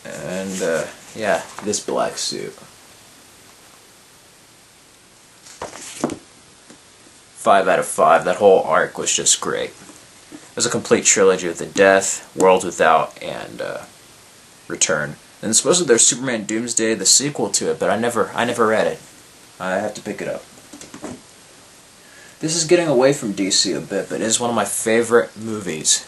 And yeah, this black suit. 5 out of 5. That whole arc was just great. It was a complete trilogy with the Death, World Without, and Return. And supposedly there's Superman Doomsday, the sequel to it, but I never read it. I have to pick it up. This is getting away from DC a bit, but it is one of my favorite movies.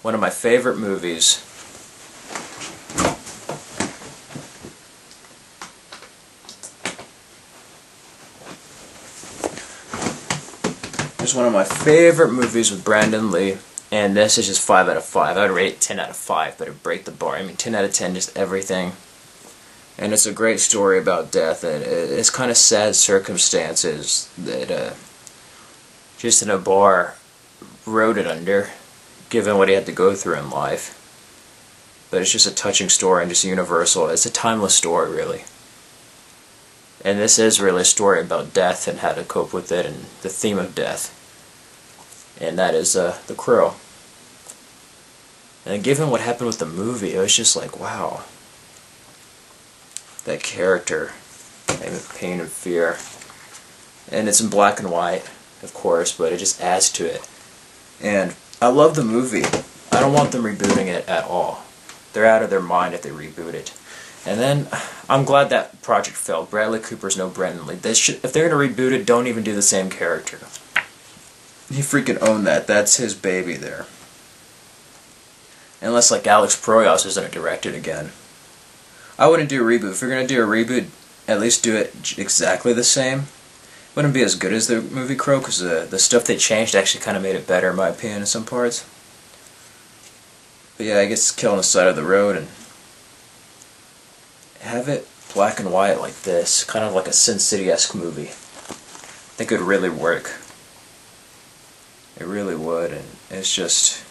One of my favorite movies. It's one of my favorite movies with Brandon Lee, and this is just 5 out of 5. I would rate it 10 out of 5, but it'd break the bar. I mean, 10 out of 10, just everything. And it's a great story about death, and it's kind of sad circumstances that just in a bar wrote it under, given what he had to go through in life. But it's just a touching story and just universal. It's a timeless story, really. And this is really a story about death and how to cope with it and the theme of death. And that is The Crow. And given what happened with the movie, it was just like, wow. That character, pain and fear. And it's in black and white, of course, but it just adds to it. And I love the movie. I don't want them rebooting it at all. They're out of their mind if they reboot it. And then, I'm glad that project failed. Bradley Cooper's no Brandon Lee. If they're going to reboot it, don't even do the same character. He freaking owned that. That's his baby there. Unless, like, Alex Proyas isn't directed again. I wouldn't do a reboot. If you're going to do a reboot, at least do it exactly the same. Wouldn't be as good as the movie Crow, because the stuff they changed actually kind of made it better, in my opinion, in some parts. But yeah, I guess kill on the side of the road and have it black and white like this, kind of like a Sin City-esque movie. I think it would really work. It really would, and it's just...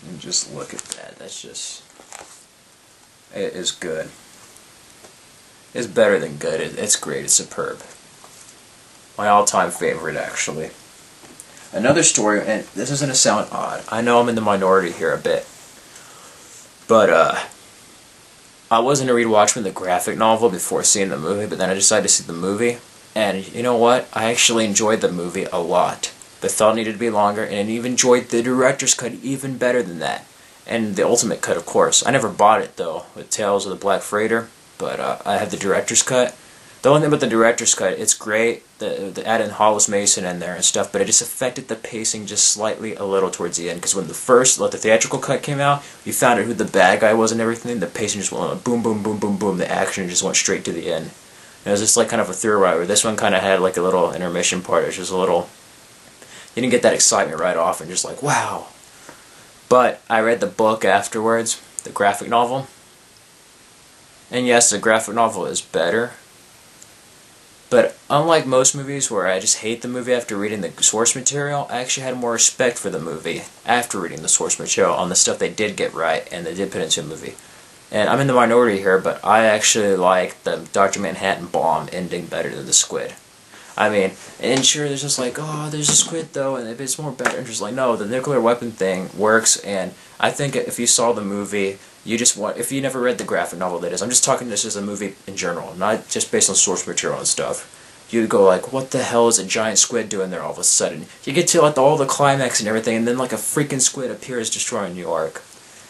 And just look at that. That's just... It is good. It's better than good. It's great. It's superb. My all-time favorite, actually. Another story, and this is going to sound odd. I know I'm in the minority here a bit. But, I was going to read Watchmen, the graphic novel, before seeing the movie, but then I decided to see the movie. And you know what? I actually enjoyed the movie a lot. The thought needed to be longer, and I even enjoyed the director's cut even better than that. And the ultimate cut, of course. I never bought it, though, with Tales of the Black Freighter, but I have the director's cut. The only thing about the director's cut, it's great, the adding Hollis Mason in there and stuff, but it just affected the pacing just slightly a little towards the end, because when the theatrical cut came out, you found out who the bad guy was and everything, the pacing just went boom, boom, boom, boom, boom, the action just went straight to the end. And it was just like kind of a thrill ride, where this one kind of had like a little intermission part. It was just a little... You didn't get that excitement right off, and just like, wow. But I read the book afterwards, the graphic novel. And yes, the graphic novel is better. But unlike most movies where I just hate the movie after reading the source material, I actually had more respect for the movie after reading the source material on the stuff they did get right and they did put into a movie. And I'm in the minority here, but I actually like the Dr. Manhattan bomb ending better than the squid. I mean, and sure, there's just like, oh, there's a squid though, and it's more better. And just like, no, the nuclear weapon thing works, and I think if you saw the movie, you just want, if you never read the graphic novel, that is, I'm just talking this as a movie in general, not just based on source material and stuff. You'd go like, what the hell is a giant squid doing there all of a sudden? You get to like all the climax and everything, and then like a freaking squid appears destroying New York.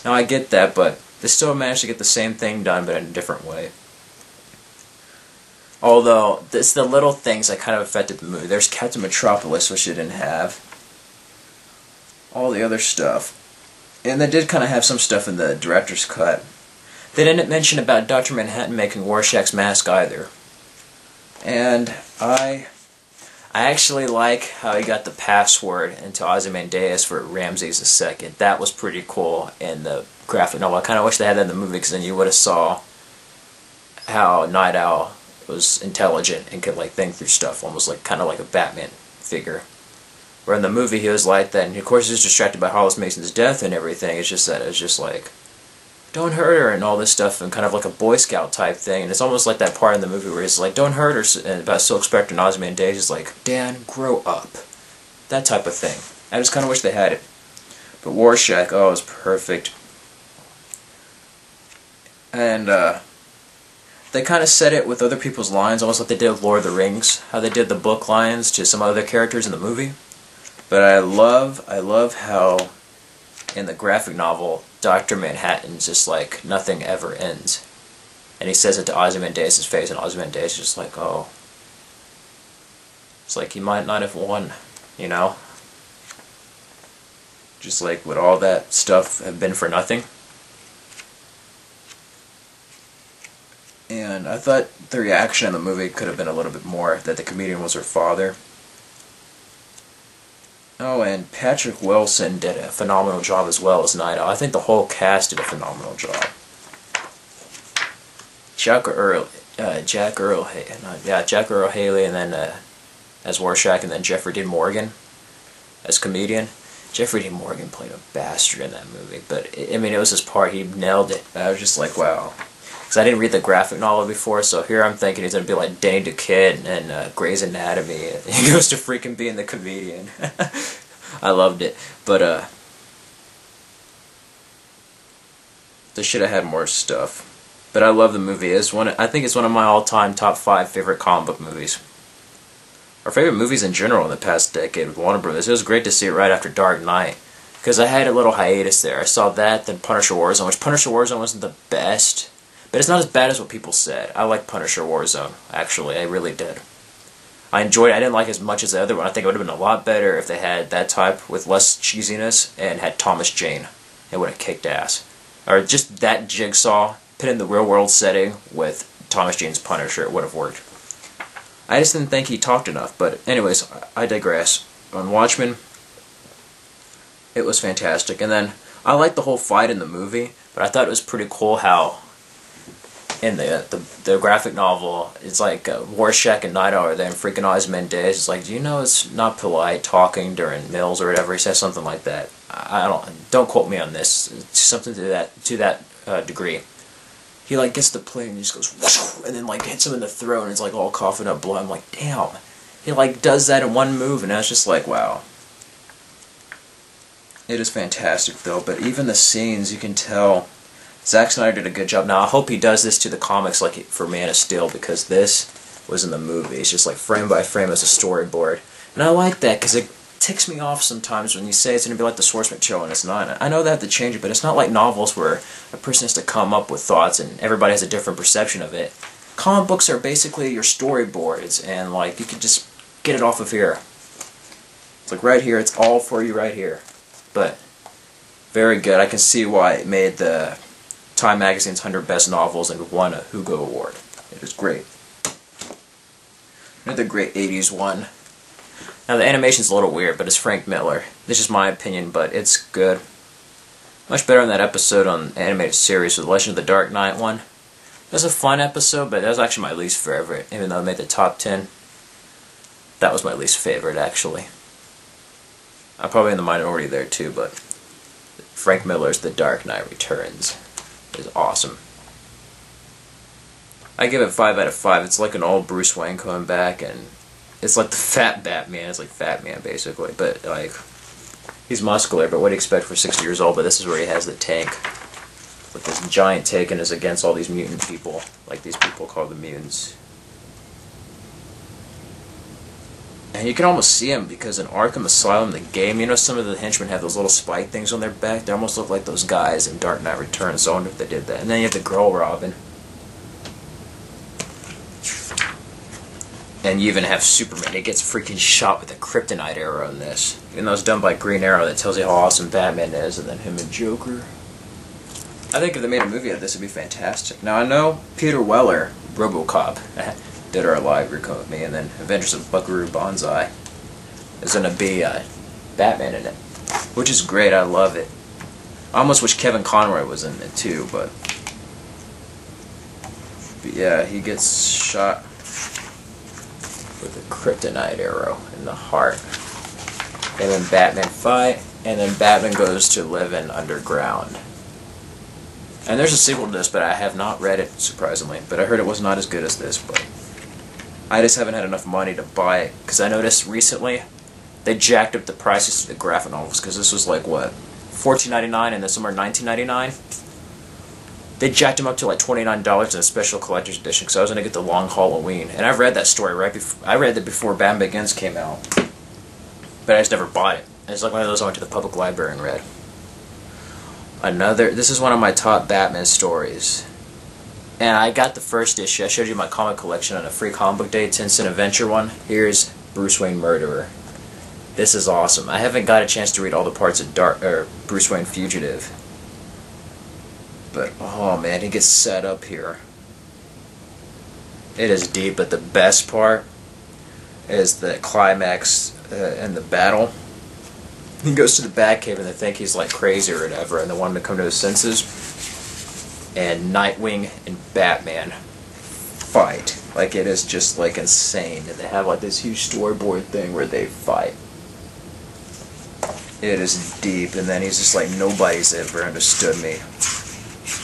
Now I get that, but they still managed to get the same thing done, but in a different way. Although, it's the little things that kind of affected the movie. There's Captain Metropolis, which they didn't have. All the other stuff. And they did kind of have some stuff in the director's cut. They didn't mention about Dr. Manhattan making Rorschach's mask either. And I actually like how he got the password into Ozymandias for Ramses II. That was pretty cool in the graphic novel. I kind of wish they had that in the movie, because then you would have saw how Night Owl was intelligent and could like think through stuff, almost like kind of like a Batman figure. Where in the movie he was like that, and of course he was distracted by Hollis Mason's death and everything. It's just that it's just like, don't hurt her and all this stuff, and kind of like a Boy Scout type thing. And it's almost like that part in the movie where he's like, don't hurt her, and about Silk Spectre and Ozymandias is like, Dan, grow up. That type of thing. I just kind of wish they had it. But Rorschach, oh, it was perfect. And they kind of said it with other people's lines, almost like they did with Lord of the Rings, how they did the book lines to some other characters in the movie. But I love how in the graphic novel, Dr. Manhattan's just like, nothing ever ends. And he says it to Ozymandias' face, and Ozymandias is just like, oh. It's like he might not have won, you know? Just like, would all that stuff have been for nothing? And I thought the reaction in the movie could have been a little bit more, that the comedian was her father. Oh, and Patrick Wilson did a phenomenal job as well as Night Owl. I think the whole cast did a phenomenal job. Jack Earl Haley, and then as Rorschach, and then Jeffrey Dean Morgan as comedian. Jeffrey Dean Morgan played a bastard in that movie, but I mean, it was his part. He nailed it. I was just like, wow. Because I didn't read the graphic novel before, so here I'm thinking he's going to be like Danny Duquette and Grey's Anatomy. He goes to freaking being the comedian. I loved it. But, they should have had more stuff. But I love the movie. I think it's one of my all-time top 5 favorite comic book movies. Or favorite movies in general in the past decade with Warner Brothers. It was great to see it right after Dark Knight. Because I had a little hiatus there. I saw that, then Punisher Warzone, which Punisher Warzone wasn't the best. But it's not as bad as what people said. I like Punisher Warzone, actually. I really did. I enjoyed it. I didn't like it as much as the other one. I think it would have been a lot better if they had that type with less cheesiness and had Thomas Jane. It would have kicked ass. Or just that Jigsaw, put in the real-world setting with Thomas Jane's Punisher. It would have worked. I just didn't think he talked enough. But anyways, I digress. On Watchmen, it was fantastic. And then, I liked the whole fight in the movie, but I thought it was pretty cool how in the graphic novel, it's like Rorschach and Night Owl are there, and freaking Ozymandias is like, do you know it's not polite talking during meals or whatever? He says something like that. Don't quote me on this. It's something to that degree. He like gets the plane and he just goes whoosh, and then like hits him in the throat and it's like all coughing up blood. I'm like, damn. He like does that in one move, and I was just like, wow. It is fantastic though, but even the scenes, you can tell Zack Snyder did a good job. Now I hope he does this to the comics like for Man of Steel, because this was in the movie. It's just like frame by frame as a storyboard. And I like that because it ticks me off sometimes when you say it's going to be like the source material and it's not. I know they have to change it, but it's not like novels where a person has to come up with thoughts and everybody has a different perception of it. Comic books are basically your storyboards, and like you can just get it off of here. It's like right here, it's all for you right here. But very good. I can see why it made the Time Magazine's 100 Best Novels and won a Hugo Award. It was great. Another great 80s one. Now the animation's a little weird, but it's Frank Miller. This is my opinion, but it's good. Much better than that episode on the animated series with Legend of the Dark Knight one. It was a fun episode, but that was actually my least favorite, even though it made the top 10. That was my least favorite, actually. I'm probably in the minority there too, but Frank Miller's The Dark Knight Returns is awesome. I give it 5 out of 5. It's like an old Bruce Wayne coming back, and it's like the fat Batman. It's like Fat Man, basically. But, like, he's muscular, but what do you expect for 60 years old? But this is where he has the tank. With this giant tank and is against all these mutant people. Like these people called the mutants. And you can almost see him because in Arkham Asylum, the game, you know some of the henchmen have those little spike things on their back? They almost look like those guys in Dark Knight Returns, so I wonder if they did that. And then you have the girl Robin. And you even have Superman. He gets freaking shot with a kryptonite arrow in this. Even though it's done by Green Arrow, that tells you how awesome Batman is, and then him and Joker. I think if they made a movie of this, it'd be fantastic. Now I know Peter Weller, RoboCop, Dead or Alive, You're Coming With Me, and then Adventures of Buckaroo Banzai is going to be Batman in it. Which is great, I love it. I almost wish Kevin Conroy was in it too, but yeah, he gets shot with a kryptonite arrow in the heart. And then Batman fight, and then Batman goes to live in underground. And there's a sequel to this, but I have not read it, surprisingly. But I heard it was not as good as this, but I just haven't had enough money to buy it. Because I noticed recently, they jacked up the prices to the graphic novels, because this was like, what, $14.99 and then somewhere $19.99. They jacked him up to like $29 in a special collector's edition because I was going to get the Long Halloween. And I've read that story right before. I read it before Batman Begins came out, but I just never bought it. It's like one of those I went to the public library and read. This is one of my top Batman stories. And I got the first issue. I showed you my comic collection on a free comic book day, 10-cent adventure one. Here's Bruce Wayne Murderer. This is awesome. I haven't got a chance to read all the parts of Bruce Wayne Fugitive. But, oh man, he gets set up here. It is deep, but the best part is the climax and the battle. He goes to the Batcave and they think he's like crazy or whatever, and they want him to come to his senses. And Nightwing and Batman fight. Like, it is just like insane. And they have like this huge storyboard thing where they fight. It is deep, and then he's just like, nobody's ever understood me.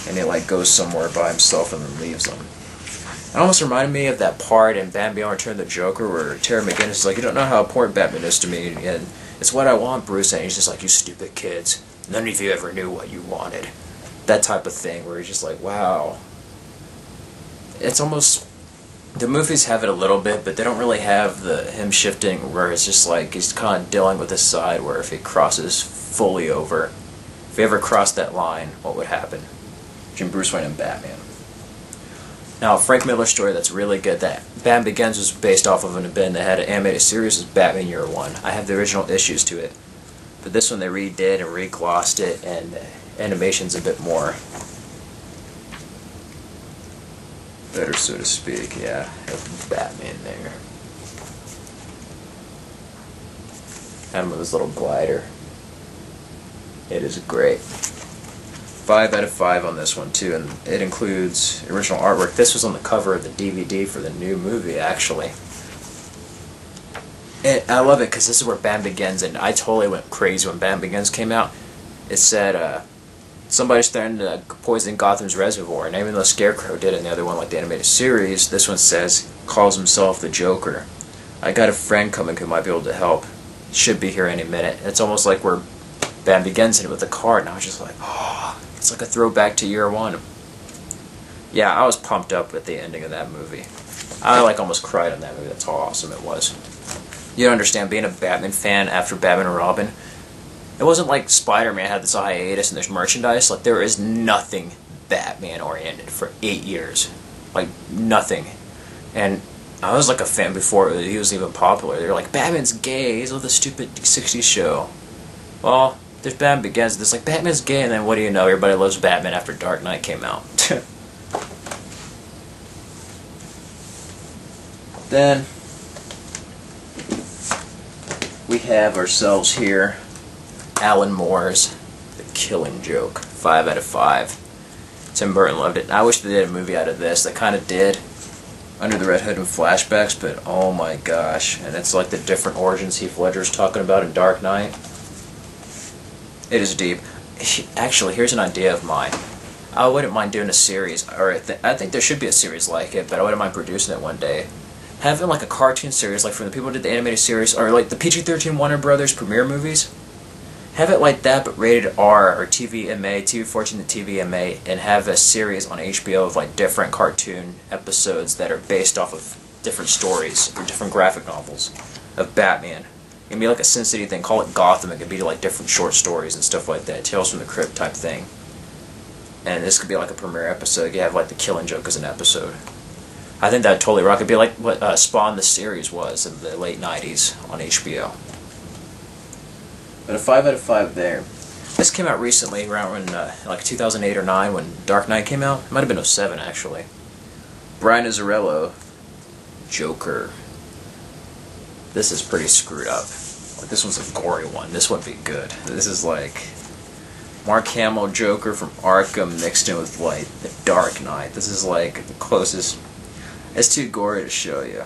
And he like goes somewhere by himself and then leaves them. It almost reminded me of that part in Batman Beyond Return of the Joker where Terry McGinnis is like, you don't know how important Batman is to me, and it's what I want, Bruce. And he's just like, you stupid kids. None of you ever knew what you wanted. That type of thing where he's just like, wow. It's almost, the movies have it a little bit, but they don't really have him shifting where it's just like he's kind of dealing with his side where if he crosses fully over, if he ever crossed that line, what would happen? Between Bruce Wayne and Batman. Now, a Frank Miller story that's really good, that Batman Begins was based off of an event that had an animated series, was Batman Year One. I have the original issues to it, but this one they redid and re-glossed it, and the animation's a bit more better, so to speak. Yeah, have Batman there. And with his little glider. It is great. 5 out of 5 on this one too, and it includes original artwork. This was on the cover of the DVD for the new movie, actually. And I love it because this is where Batman Begins, and I totally went crazy when Batman Begins came out. It said, somebody's threatening to poison Gotham's reservoir, and even though Scarecrow did it in the other one, like the animated series, this one says, calls himself the Joker. I got a friend coming who might be able to help. Should be here any minute. It's almost like where Batman Begins in it with the card, and I was just like, oh, it's like a throwback to Year One. Yeah, I was pumped up with the ending of that movie. I like almost cried on that movie. That's how awesome it was. You don't understand, being a Batman fan after Batman and Robin, it wasn't like Spider-Man had this hiatus and there's merchandise. Like, there is nothing Batman oriented for 8 years. Like, nothing. And I was like a fan before he was even popular. They were like, Batman's gay, he's with the stupid 60s show. Well, there's Batman Begins, it's like, Batman's gay, and then what do you know, everybody loves Batman after Dark Knight came out. Then we have ourselves here Alan Moore's The Killing Joke. 5 out of 5. Tim Burton loved it. I wish they did a movie out of this. They kind of did, Under the Red Hood and flashbacks, but oh my gosh. And it's like the different origins Heath Ledger's talking about in Dark Knight. It is deep. Actually, here's an idea of mine. I wouldn't mind doing a series, or I think there should be a series like it, but I wouldn't mind producing it one day. Having like a cartoon series, like from the people who did the animated series, or like the PG-13 Warner Brothers premiere movies. Have it like that, but rated R, or TVMA, TV14 to TVMA, and have a series on HBO of like different cartoon episodes that are based off of different stories, or different graphic novels of Batman. It can be like a Sin City thing, call it Gotham, it could be like different short stories and stuff like that, Tales from the Crypt type thing. And this could be like a premiere episode, you have like The Killing Joke as an episode. I think that would totally rock. It'd be like what Spawn the series was in the late 90s on HBO. But a 5 out of 5 there. This came out recently, around when, like 2008 or 9, when Dark Knight came out. It might have been 07 actually. Brian Azzarello, Joker. This is pretty screwed up. Like, this one's a gory one. This would be good. This is like Mark Hamill Joker from Arkham mixed in with like the Dark Knight. This is like the closest. It's too gory to show you.